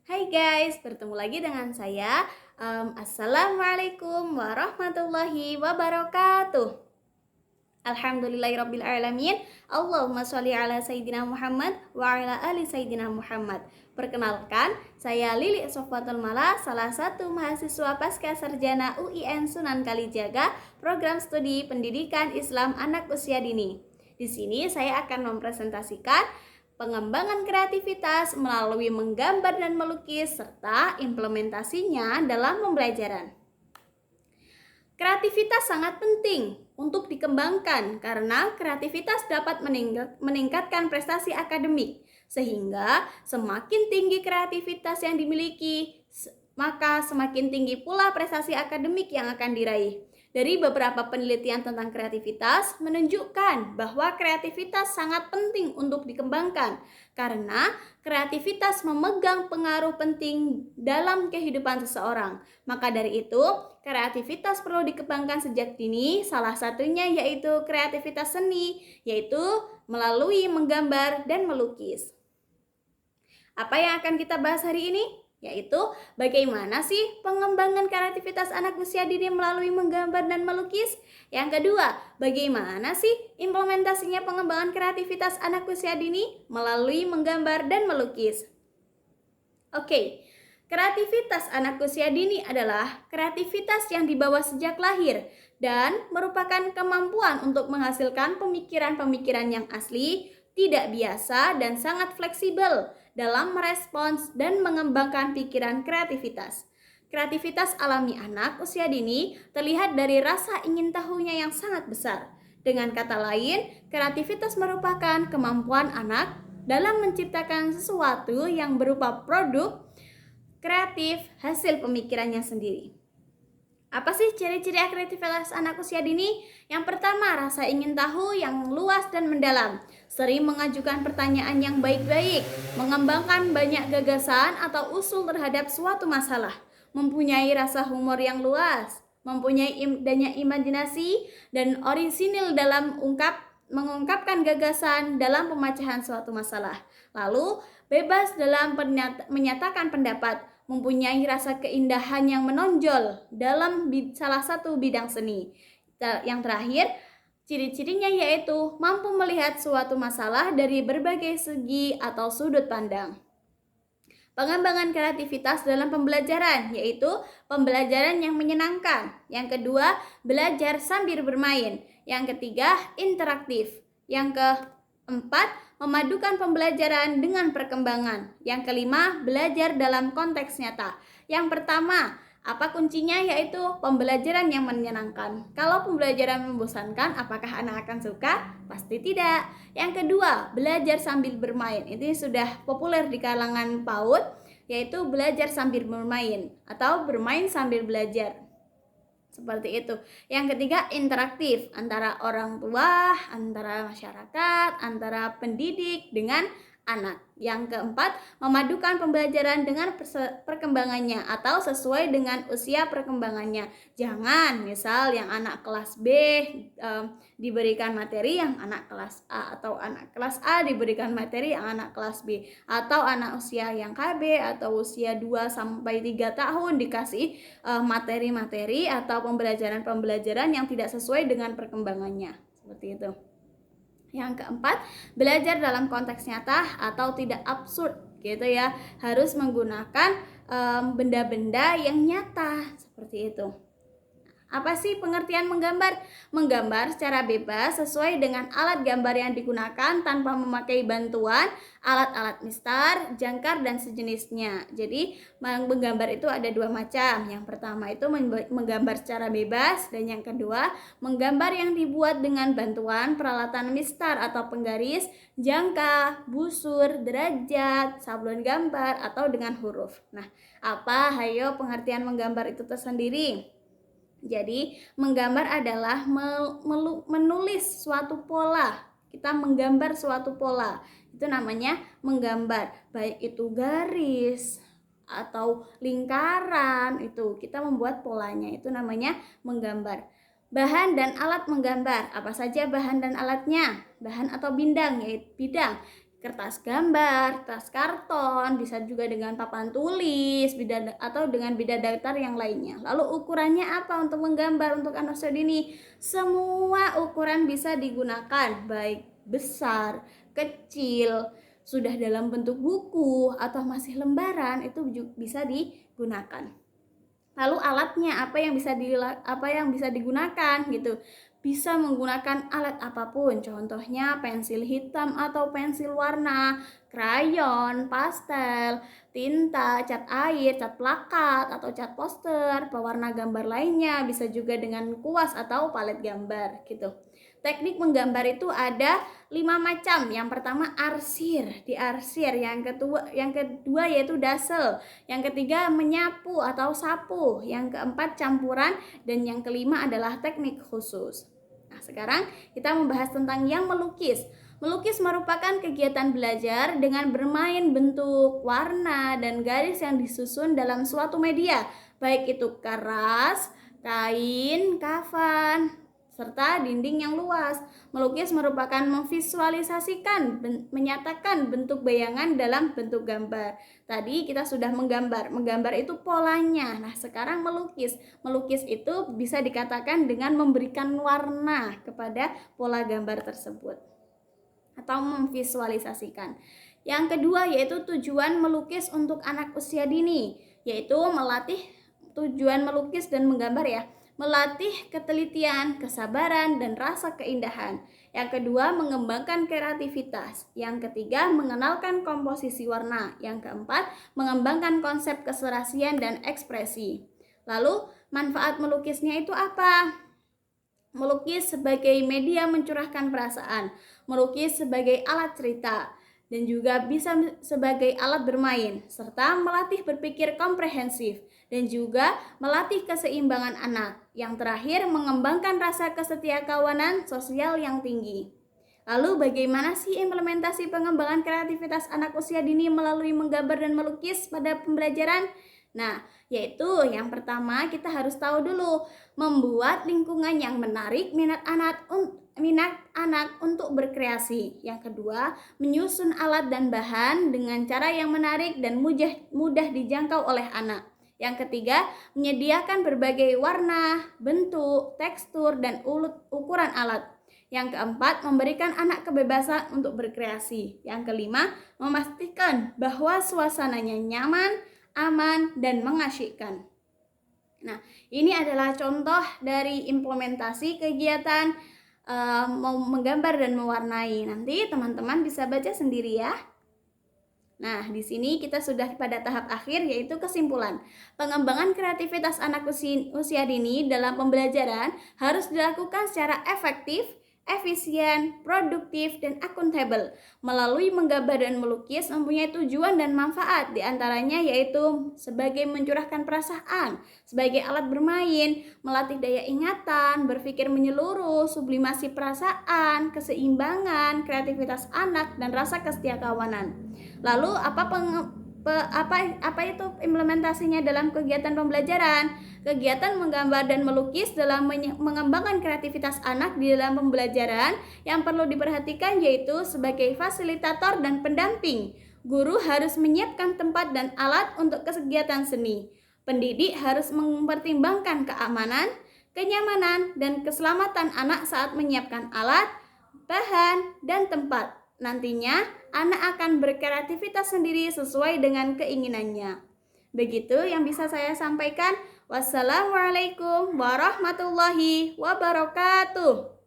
Hai guys, bertemu lagi dengan saya. Assalamualaikum warahmatullahi wabarakatuh. Alhamdulillahirrabbilalamin. Allahumma sholli ala Sayyidina Muhammad wa ala ali Sayyidina Muhammad. Perkenalkan, saya Lili Sofwatul Mala, salah satu mahasiswa Pasca Sarjana UIN Sunan Kalijaga, program studi Pendidikan Islam Anak Usia Dini. Di sini saya akan mempresentasikan pengembangan kreativitas melalui menggambar dan melukis serta implementasinya dalam pembelajaran. Kreativitas sangat penting untuk dikembangkan karena kreativitas dapat meningkatkan prestasi akademik. Sehingga semakin tinggi kreativitas yang dimiliki, maka semakin tinggi pula prestasi akademik yang akan diraih. Dari beberapa penelitian tentang kreativitas menunjukkan bahwa kreativitas sangat penting untuk dikembangkan karena kreativitas memegang pengaruh penting dalam kehidupan seseorang. Maka dari itu, kreativitas perlu dikembangkan sejak dini, salah satunya yaitu kreativitas seni, yaitu melalui menggambar dan melukis. Apa yang akan kita bahas hari ini? Yaitu bagaimana sih pengembangan kreativitas anak usia dini melalui menggambar dan melukis. Yang kedua, bagaimana sih implementasinya pengembangan kreativitas anak usia dini melalui menggambar dan melukis. Oke, kreativitas anak usia dini adalah kreativitas yang dibawa sejak lahir dan merupakan kemampuan untuk menghasilkan pemikiran-pemikiran yang asli, tidak biasa, dan sangat fleksibel dalam merespons dan mengembangkan pikiran kreativitas. Kreativitas alami anak usia dini terlihat dari rasa ingin tahunya yang sangat besar. Dengan kata lain, kreativitas merupakan kemampuan anak dalam menciptakan sesuatu yang berupa produk kreatif hasil pemikirannya sendiri. Apa sih ciri-ciri kreativitas anak usia dini? Yang pertama, rasa ingin tahu yang luas dan mendalam. Sering mengajukan pertanyaan yang baik-baik, mengembangkan banyak gagasan atau usul terhadap suatu masalah, mempunyai rasa humor yang luas, mempunyai banyak imajinasi dan orisinil dalam mengungkapkan gagasan dalam pemecahan suatu masalah. Lalu, bebas dalam menyatakan pendapat, mempunyai rasa keindahan yang menonjol dalam salah satu bidang seni. Yang terakhir, ciri-cirinya yaitu mampu melihat suatu masalah dari berbagai segi atau sudut pandang. Pengembangan kreativitas dalam pembelajaran, yaitu pembelajaran yang menyenangkan. Yang kedua, belajar sambil bermain. Yang ketiga, interaktif. Yang keempat, memadukan pembelajaran dengan perkembangan. Yang kelima, belajar dalam konteks nyata. Yang pertama, apa kuncinya? Yaitu pembelajaran yang menyenangkan. Kalau pembelajaran membosankan, apakah anak akan suka? Pasti tidak. Yang kedua, belajar sambil bermain. Ini sudah populer di kalangan PAUD, yaitu belajar sambil bermain atau bermain sambil belajar. Seperti itu. Yang ketiga, interaktif antara orang tua, antara masyarakat, antara pendidik dengan anak. Yang keempat, memadukan pembelajaran dengan perkembangannya atau sesuai dengan usia perkembangannya. Jangan misal yang anak kelas B diberikan materi yang anak kelas A, atau anak kelas A diberikan materi yang anak kelas B, atau anak usia yang KB atau usia 2 sampai 3 tahun dikasih materi-materi atau pembelajaran-pembelajaran yang tidak sesuai dengan perkembangannya. Seperti itu. Yang keempat, belajar dalam konteks nyata atau tidak absurd gitu ya. Harus menggunakan benda-benda yang nyata seperti itu. Apa sih pengertian menggambar? Menggambar secara bebas sesuai dengan alat gambar yang digunakan tanpa memakai bantuan alat-alat mistar, jangkar, dan sejenisnya. Jadi menggambar itu ada dua macam. Yang pertama itu menggambar secara bebas, dan yang kedua menggambar yang dibuat dengan bantuan peralatan mistar atau penggaris, jangka, busur, derajat, sablon gambar, atau dengan huruf. Nah, apa? Hayo pengertian menggambar itu tersendiri. Jadi, menggambar adalah menulis suatu pola. Kita menggambar suatu pola. Itu namanya menggambar. Baik itu garis atau lingkaran, itu kita membuat polanya. Itu namanya menggambar. Bahan dan alat menggambar. Apa saja bahan dan alatnya? Bahan atau bidang, yaitu bidang. kertas gambar, kertas karton, bisa juga dengan papan tulis, atau dengan beda datar yang lainnya. Lalu ukurannya apa untuk menggambar untuk anak usia dini? Semua ukuran bisa digunakan, baik besar, kecil, sudah dalam bentuk buku atau masih lembaran, itu bisa digunakan. Lalu alatnya apa yang bisa digunakan gitu? Bisa menggunakan alat apapun, contohnya pensil hitam atau pensil warna, krayon, pastel, tinta, cat air, cat plakat atau cat poster, pewarna gambar lainnya, bisa juga dengan kuas atau palet gambar gitu. Teknik menggambar itu ada 5 macam. Yang pertama diarsir, yang kedua yaitu dasel, yang ketiga menyapu atau sapu, yang keempat campuran, dan yang kelima adalah teknik khusus. Nah, sekarang kita membahas tentang yang melukis. Melukis merupakan kegiatan belajar dengan bermain bentuk, warna, dan garis yang disusun dalam suatu media, baik itu keras, kain, kafan, serta dinding yang luas. Melukis merupakan memvisualisasikan, menyatakan bentuk bayangan dalam bentuk gambar. Tadi kita sudah menggambar itu polanya. Nah, sekarang melukis. Melukis itu bisa dikatakan dengan memberikan warna kepada pola gambar tersebut atau memvisualisasikan. Yang kedua yaitu tujuan melukis untuk anak usia dini, yaitu melatih tujuan melukis dan menggambar ya. Melatih ketelitian, kesabaran, dan rasa keindahan. Yang kedua, mengembangkan kreativitas. Yang ketiga, mengenalkan komposisi warna. Yang keempat, mengembangkan konsep keserasian dan ekspresi. Lalu, manfaat melukisnya itu apa? Melukis sebagai media mencurahkan perasaan, melukis sebagai alat cerita, dan juga bisa sebagai alat bermain, serta melatih berpikir komprehensif, dan juga melatih keseimbangan anak. Yang terakhir, mengembangkan rasa kesetiakawanan sosial yang tinggi. Lalu bagaimana sih implementasi pengembangan kreativitas anak usia dini melalui menggambar dan melukis pada pembelajaran? Nah, yaitu yang pertama kita harus tahu dulu membuat lingkungan yang menarik minat anak untuk berkreasi. Yang kedua, menyusun alat dan bahan dengan cara yang menarik dan mudah dijangkau oleh anak. Yang ketiga, menyediakan berbagai warna, bentuk, tekstur, dan ukuran alat. Yang keempat, memberikan anak kebebasan untuk berkreasi. Yang kelima, memastikan bahwa suasananya nyaman, aman, dan mengasyikkan. Nah, ini adalah contoh dari implementasi kegiatan menggambar dan mewarnai. Nanti teman-teman bisa baca sendiri ya. Nah, di sini kita sudah pada tahap akhir yaitu kesimpulan. Pengembangan kreativitas anak usia dini dalam pembelajaran harus dilakukan secara efektif, efisien, produktif, dan akuntabel. Melalui menggambar dan melukis mempunyai tujuan dan manfaat, diantaranya yaitu sebagai mencurahkan perasaan, sebagai alat bermain, melatih daya ingatan, berpikir menyeluruh, sublimasi perasaan, keseimbangan, kreativitas anak, dan rasa kesetiakawanan. Lalu apa itu implementasinya dalam kegiatan pembelajaran? Kegiatan menggambar dan melukis dalam mengembangkan kreativitas anak di dalam pembelajaran yang perlu diperhatikan yaitu sebagai fasilitator dan pendamping. Guru harus menyiapkan tempat dan alat untuk kegiatan seni. Pendidik harus mempertimbangkan keamanan, kenyamanan, dan keselamatan anak saat menyiapkan alat, bahan, dan tempat. Nantinya, anak akan berkreativitas sendiri sesuai dengan keinginannya. Begitu yang bisa saya sampaikan. Wassalamualaikum warahmatullahi wabarakatuh.